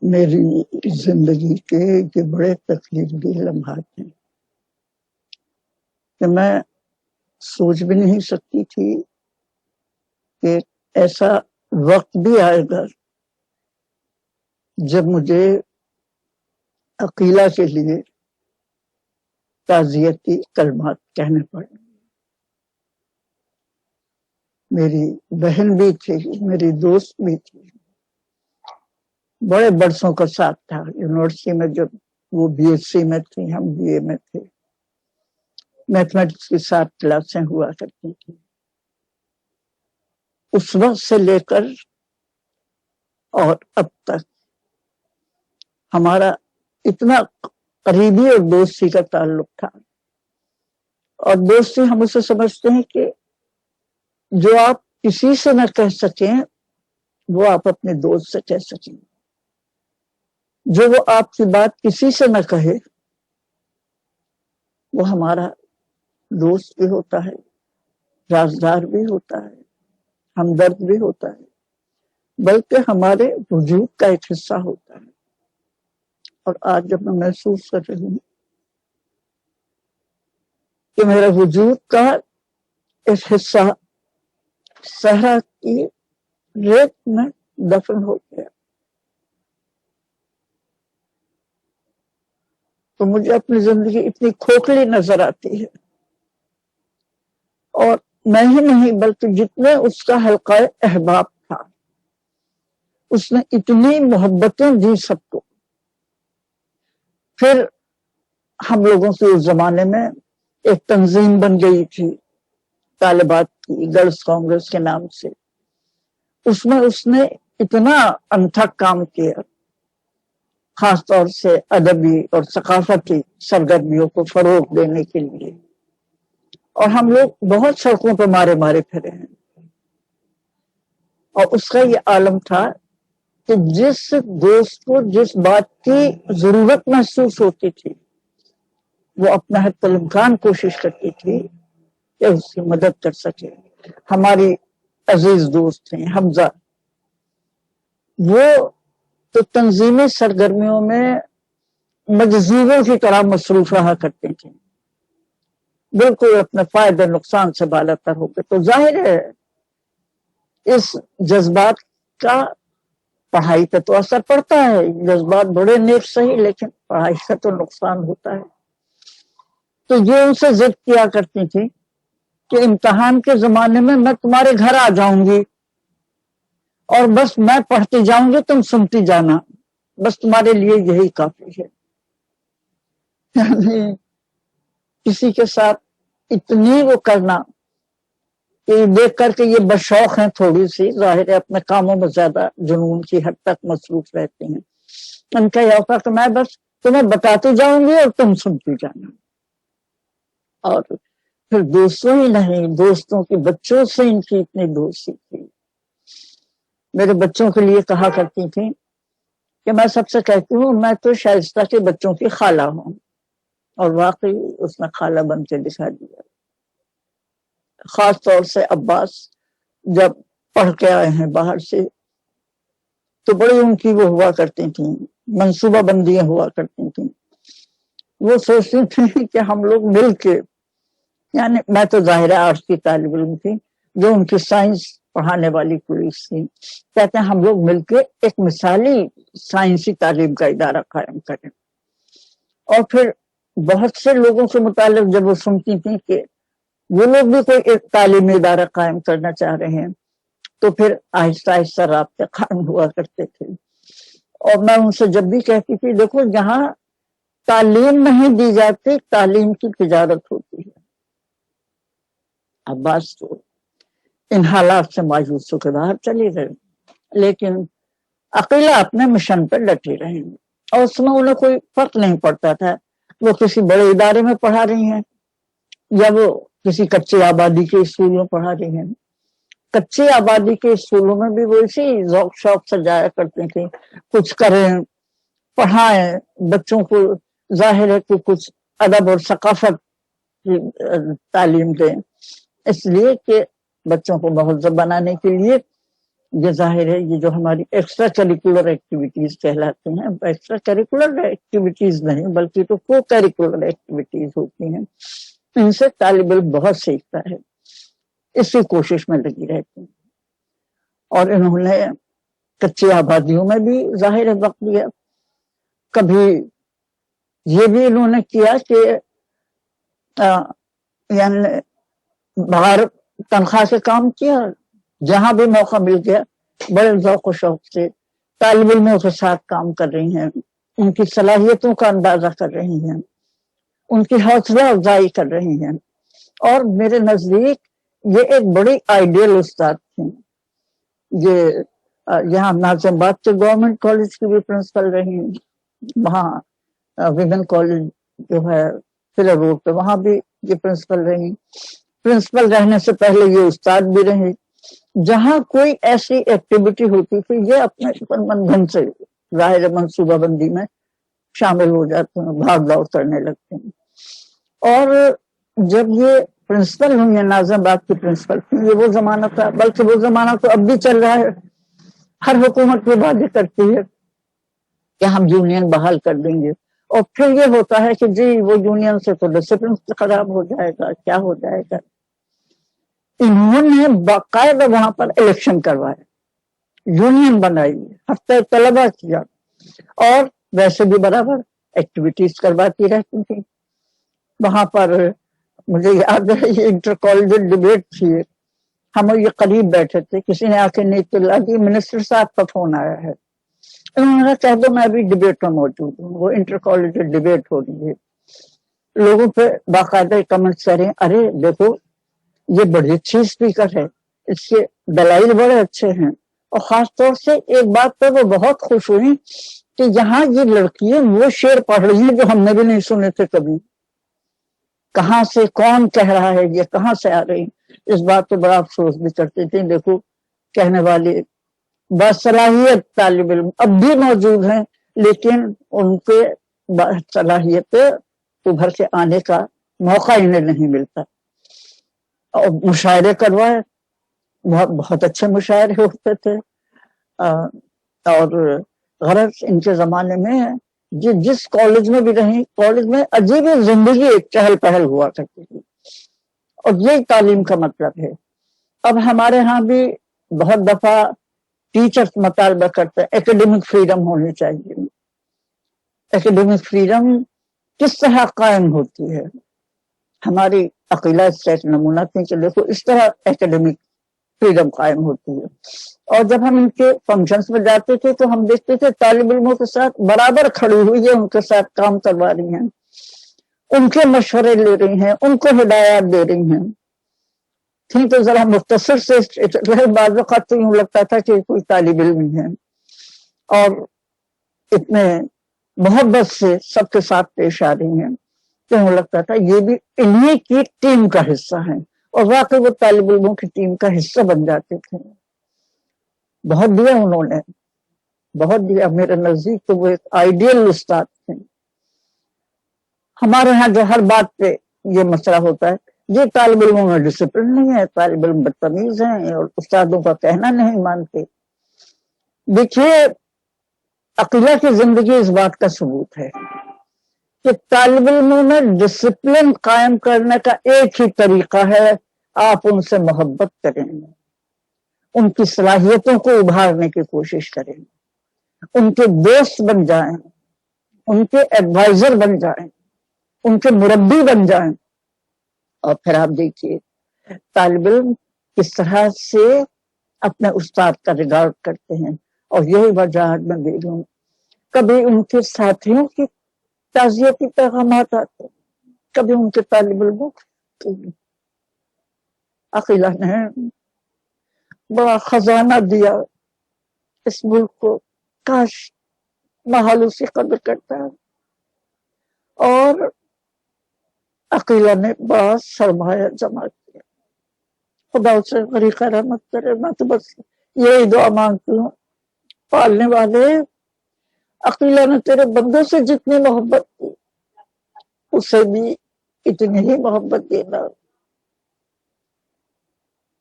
میری زندگی کے یہ بڑے تکلیف دہ لمحات ہیں کہ میں سوچ بھی نہیں سکتی تھی کہ ایسا وقت بھی آئے گا جب مجھے عقیلہ کے لیے تعزیتی کلمات کہنے پڑے. میری بہن بھی تھی، میری دوست بھی تھی، بڑے برسوں کا ساتھ تھا. یونیورسٹی میں جب وہ بی ایس سی میں تھی، ہم بی اے میں تھے، میتھمیٹکس کی 7 کلاسیں ہوا کرتی تھی. اس وقت سے لے کر اور اب تک ہمارا اتنا قریبی اور دوستی کا تعلق تھا. اور دوستی ہم اسے سمجھتے ہیں کہ جو آپ کسی سے نہ کہہ سکیں وہ آپ اپنے دوست سے کہہ سکیں. جو وہ آپ کی بات کسی سے نہ کہے وہ ہمارا دوست بھی ہوتا ہے، رازدار بھی ہوتا ہے، ہمدرد بھی ہوتا ہے، بلکہ ہمارے وجود کا ایک حصہ ہوتا ہے. اور آج جب میں محسوس کر رہی ہوں کہ میرا وجود کا ایک حصہ صحرا کی ریت میں دفن ہو گیا، تو مجھے اپنی زندگی اتنی کھوکھلی نظر آتی ہے. اور میں ہی نہیں بلکہ جتنے اس کا حلقہ احباب تھا، اس نے اتنی محبتیں دی سب کو. پھر ہم لوگوں کے اس زمانے میں ایک تنظیم بن گئی تھی طالبات کی، گرلز کانگریس کے نام سے. اس میں اس نے اتنا انتھک کام کیا، خاص طور سے ادبی اور ثقافتی سرگرمیوں کو فروغ دینے کے لیے. اور ہم لوگ بہت سڑکوں پہ مارے مارے پھرے ہیں. اور اس کا یہ عالم تھا کہ جس دوست کو جس بات کی ضرورت محسوس ہوتی تھی وہ اپنا حد الامکان کوشش کرتی تھی کہ اس کی مدد کر سکے. ہماری عزیز دوست ہیں حمزہ، وہ تو تنظیمی سرگرمیوں میں مجذوبوں کی طرح مصروف رہا کرتے تھے، بالکل اپنے فائدے نقصان سے بالاتر ہو گئے. تو ظاہر ہے اس جذبات کا پڑھائی پہ تو اثر پڑتا ہے. جذبات بڑے نیک صحیح، لیکن پڑھائی کا تو نقصان ہوتا ہے. تو یہ ان سے ضد کیا کرتی تھی کہ امتحان کے زمانے میں تمہارے گھر آ جاؤں گی اور بس میں پڑھتی جاؤں گی، تم سنتی جانا، بس تمہارے لیے یہی کافی ہے. یعنی کسی کے ساتھ اتنی وہ کرنا کہ دیکھ کر کے یہ بشوق ہیں تھوڑی سی، ظاہر ہے اپنے کاموں میں زیادہ جنون کی حد تک مصروف رہتے ہیں. ان کا یہ ہوتا کہ میں بس تمہیں بتاتی جاؤں گی اور تم سنتی جانا. اور پھر دوستوں ہی نہیں، دوستوں کے بچوں سے ان کی اتنی دوستی تھی. میرے بچوں کے لیے کہا کرتی تھی کہ میں سب سے کہتی ہوں میں تو شائستہ کے بچوں کی خالہ ہوں. اور واقعی اس نے خالہ بن کے دکھا دیا. خاص طور سے عباس جب پڑھ کے آئے ہیں باہر سے تو بڑی ان کی وہ ہوا کرتی تھیں، منصوبہ بندیاں ہوا کرتی تھیں. وہ سوچتی تھیں کہ ہم لوگ مل کے، یعنی میں تو ظاہر آرٹس کی طالب علم تھی، جو ان کی سائنس پڑھانے والی پولیس تھی، کہتے ہیں ہم لوگ مل کے ایک مثالی سائنسی تعلیم کا ادارہ قائم کریں. اور پھر بہت سے لوگوں سے متعلق جب وہ سنتی تھیں کہ وہ لوگ بھی کوئی ایک تعلیمی ادارہ قائم کرنا چاہ رہے ہیں، تو پھر آہستہ آہستہ رابطے قائم ہوا کرتے تھے. اور میں ان سے جب بھی کہتی تھی دیکھو جہاں تعلیم نہیں دی جاتی تعلیم کی تجارت ہوتی ہے. عباس تو ان حالات سے مایوس ہو کے باہر چلی گئے، لیکن عقیلہ اپنے مشن پر ڈٹی رہی. اور اس میں انہیں کوئی فرق نہیں پڑتا تھا وہ کسی بڑے ادارے میں پڑھا رہی ہیں یا وہ کسی کچی آبادی کے اسکول میں پڑھا رہی ہیں. کچی آبادی کے اسکولوں میں بھی وہ اسی ذوق شوق سے جایا کرتے تھے، کچھ کریں، پڑھائیں بچوں کو. ظاہر ہے کہ کچھ ادب اور ثقافت کی تعلیم دیں، اس لیے کہ بچوں کو مہذب بنانے کے لیے یہ ظاہر ہے یہ جو ہماری ایکسٹرا کریکولر ایکٹیویٹیز کہلاتے ہیں، ایکسٹرا کریکولر ایکٹیویٹیز نہیں بلکہ تو کو کریکولر ایکٹیویٹیز ہوتی ہیں، ان سے طالب علم بہت سیکھتا ہے، اسی کوشش میں لگی رہتی ہیں۔ اور انہوں نے کچی آبادیوں میں بھی ظاہر وقت دیا، کبھی یہ بھی انہوں نے کیا کہ یعنی باہر تنخواہ سے کام کیا، جہاں بھی موقع مل گیا بڑے ذوق و شوق سے طالب علموں کے ساتھ کام کر رہی ہیں، ان کی صلاحیتوں کا اندازہ کر رہی ہیں، ان کی حوصلہ افزائی کر رہی ہیں۔ اور میرے نزدیک یہ ایک بڑی آئیڈیل استاد تھی۔ یہ یہاں ناظم آباد کے گورنمنٹ کالج کی بھی پرنسپل رہی، وہاں ویمن کالج جو ہے فلر روڈ پہ وہاں بھی یہ پرنسپل رہی، پرنسپل رہنے سے پہلے یہ استاد بھی رہی۔ جہاں کوئی ایسی ایکٹیویٹی ہوتی تھی یہ اپنے من سے ظاہر منصوبہ بندی میں شامل ہو جاتے ہیں، بھاگ دوڑ کرنے لگتے ہیں۔ اور جب یہ پرنسپل ہوئی ہیں، ناظم آباد کی پرنسپل تھی، یہ وہ زمانہ تھا، بلکہ وہ زمانہ تو اب بھی چل رہا ہے، ہر حکومت یہ وعدے کرتی ہے کہ ہم یونین بحال کر دیں گے، اور پھر یہ ہوتا ہے کہ جی وہ یونین سے تو ڈسپلن خراب ہو جائے گا، کیا ہو جائے گا۔ انہوں نے باقاعدہ وہاں پر الیکشن کروایا، یونین بنائی، ہفتہ طلبہ کیا، اور ویسے بھی برابر ایکٹیویٹیز کرواتی رہتی تھی وہاں پر۔ مجھے یاد ہے یہ انٹر کالج ڈبیٹ تھی، ہم یہ قریب بیٹھے تھے، کسی نے آ کے نہیں چلا کہ منسٹر صاحب کا فون آیا ہے، انہوں نے کہہ دو میں ابھی ڈبیٹ میں موجود ہوں، وہ انٹر کالج ڈبیٹ ہو رہی ہے، لوگوں پہ باقاعدہ کمنٹس کریں، ارے دیکھو یہ بڑی اچھی اسپیکر ہے، اس کے دلائل بڑے اچھے ہیں۔ اور خاص طور سے ایک بات پہ وہ بہت خوش ہوئی کہ یہاں یہ لڑکیاں وہ شعر پڑھ رہی ہیں جو ہم نے بھی نہیں سنے تھے کبھی، کہاں سے کون کہہ رہا ہے، یہ کہاں سے آ رہی۔ اس بات پہ بڑا افسوس بھی کرتے تھے، دیکھو کہنے والے باصلاحیت طالب علم اب بھی موجود ہیں، لیکن ان کے صلاحیت ابھر کے آنے کا موقع انہیں نہیں ملتا۔ اور مشاعرے کروائے، بہت اچھے مشاعرے ہوتے تھے۔ اور غرض ان کے زمانے میں جس کالج میں بھی رہی، کالج میں عجیب زندگی ایک چہل پہل ہوا کرتی تھی، اور یہی تعلیم کا مطلب ہے۔ اب ہمارے ہاں بھی بہت دفعہ ٹیچرز مطالبہ کرتے ہیں ایکیڈمک فریڈم ہونی چاہیے۔ ایکیڈمک فریڈم کس طرح قائم ہوتی ہے؟ ہماری عقیدہ اس سے ایک نمونہ تھی کہ دیکھو اس طرح ایکیڈمک فریڈم قائم ہوتی ہے۔ اور جب ہم ان کے فنکشنز میں جاتے تھے تو ہم دیکھتے تھے طالب علموں کے ساتھ برابر کھڑی ہوئی ہے، ان کے ساتھ کام کروا رہی ہیں، ان کے مشورے لے رہی ہیں، ان کو ہدایات دے رہی ہیں۔ تھی تو ذرا مختصر سے بعض اوقات تو یوں لگتا تھا کہ کوئی طالب علم ہی ہے، اور اتنے محبت سے سب کے ساتھ پیش آ رہی ہیں کہ مجھے لگتا تھا یہ بھی انہی کی ٹیم کا حصہ ہیں، اور واقعی وہ طالب علموں کی ٹیم کا حصہ بن جاتے تھے۔ بہت دیا انہوں نے، بہت دیا، میرے نزدیک تو وہ ایک آئیڈیل استاد تھے۔ ہمارے ہاں جو ہر بات پہ یہ مسئلہ ہوتا ہے یہ طالب علموں میں ڈسپلن نہیں ہے، طالب علم بدتمیز ہیں اور استادوں کا کہنا نہیں مانتے۔ دیکھیے عقیدہ کی زندگی اس بات کا ثبوت ہے کہ طالب علموں میں ڈسپلن قائم کرنے کا ایک ہی طریقہ ہے، آپ ان سے محبت کریں، ان کی صلاحیتوں کو ابھارنے کی کوشش کریں، ان کے دوست بن جائیں، ان کے ایڈوائزر بن جائیں، ان کے مربی بن جائیں۔ اور پھر آپ دیکھیے طالب علم کس طرح سے اپنے استاد کا ریگارڈ کرتے ہیں، اور یہی وجہ میں دے رہی ہوں، کبھی ان کے ساتھیوں کی تعزیتی پیغامات آتے، کبھی ان کے طالب علموں کی۔ عقیلہ نے بڑا خزانہ دیا اس ملک کو، کاش محل اسی قدر کرتا ہے، اور عقیلہ نے بڑا سرمایہ جمع کیا۔ خدا اسے غریق رحمت کرے، میں تو بس یہی دعا مانگتی ہوں، پالنے والے عقیلہ نے تیرے بندوں سے جتنی محبت کی اسے بھی اتنی ہی محبت دینا۔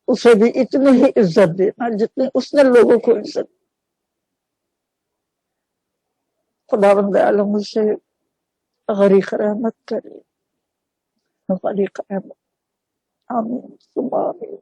اسے بھی اتنی ہی عزت دینا جتنی اس نے لوگوں کو عزت. خداوند عالم اسے غریق رحمت کرے. غریق رحمت. آمین ثم آمین.